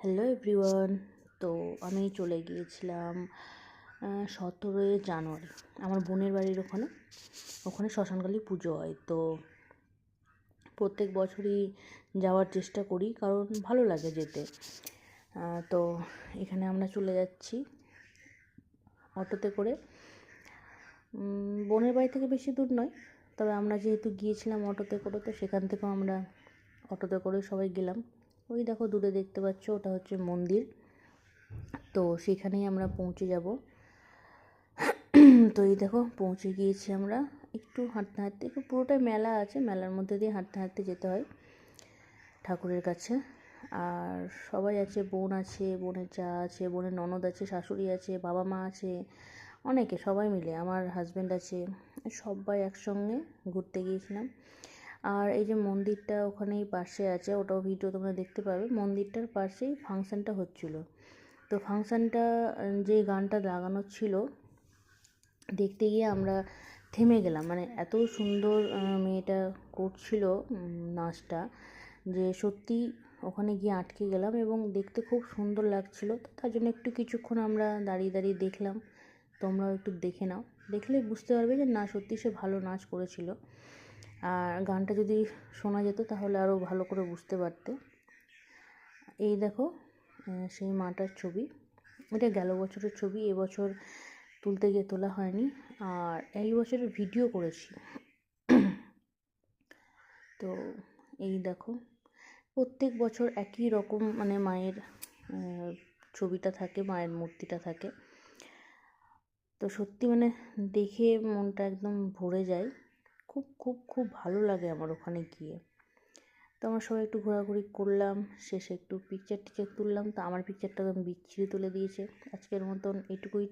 Hello everyone. তো আমি চলে গিয়েছিলাম 17ই জানুয়ারি আমার বোনের বাড়ির ওখানে শ্মশানকালী পুজো হয়। তো প্রত্যেক বছরই যাওয়ার চেষ্টা করি, কারণ ভালো লাগে যেতে। তো এখানে আমরা চলে যাচ্ছি অটোতে করে। বোনের বাড়ি থেকে বেশি দূর নয়, তবে আমরা যেহেতু গিয়েছিলাম অটোতে করে, তো সেখান থেকেও আমরা অটোতে করে সবাই গেলাম। ওই দেখো দূরে দেখতে পাচ্ছ, ওটা হচ্ছে মন্দির। তো সেখানেই আমরা পৌঁছে যাব। তো এই দেখো পৌঁছে গিয়েছি আমরা। একটু হাঁটতে হাঁটতে, একটু পুরোটাই মেলা আছে, মেলার মধ্যে দিয়ে হাঁটতে হাঁটতে যেতে হয় ঠাকুরের কাছে। আর সবাই আছে, বোন আছে, বোনের যা আছে, বোনের ননদ আছে, শাশুড়ি আছে, বাবা মা আছে, অনেকে, সবাই মিলে, আমার হাজব্যান্ড আছে, সবাই একসঙ্গে ঘুরতে গিয়েছিলাম। আর এই যে মন্দিরটা ওখানেই পাশে আছে, ওটাও ভিডিও তোমরা দেখতে পাবে। মন্দিরটার পাশেই ফাংশানটা হচ্ছিল। তো ফাংশানটা যে গানটা লাগানো ছিল, দেখতে গিয়ে আমরা থেমে গেলাম। মানে এত সুন্দর মেয়েটা করছিল নাচটা, যে সত্যি ওখানে গিয়ে আটকে গেলাম, এবং দেখতে খুব সুন্দর লাগছিল। তো তার জন্য একটু কিছুক্ষণ আমরা দাঁড়িয়ে দাঁড়িয়ে দেখলাম। তোমরাও একটু দেখে নাও, দেখলে বুঝতে পারবে যে না, সত্যি সে ভালো নাচ করেছিল। আর গানটা যদি শোনা যেত তাহলে আরও ভালো করে বুঝতে পারতে। এই দেখো সেই মাটার ছবি, এটা গেল বছরের ছবি, এবছর তুলতে গিয়ে তোলা হয়নি। আর এই বছরের ভিডিও করেছি। তো এই দেখো, প্রত্যেক বছর একই রকম মানে মায়ের ছবিটা থাকে, মায়ের মূর্তিটা থাকে। তো সত্যি মানে দেখে মনটা একদম ভরে যায়। খুব খুব খুব ভালো লাগে আমার ওখানে গিয়ে। তো আমরা সবাই একটু ঘোরাঘুরি করলাম, শেষে একটু পিকচার টিকচার তুললাম। তো আমার পিকচারটা বিচ্ছিরি তুলে দিয়েছে। আজকের মতন এইটুকুই।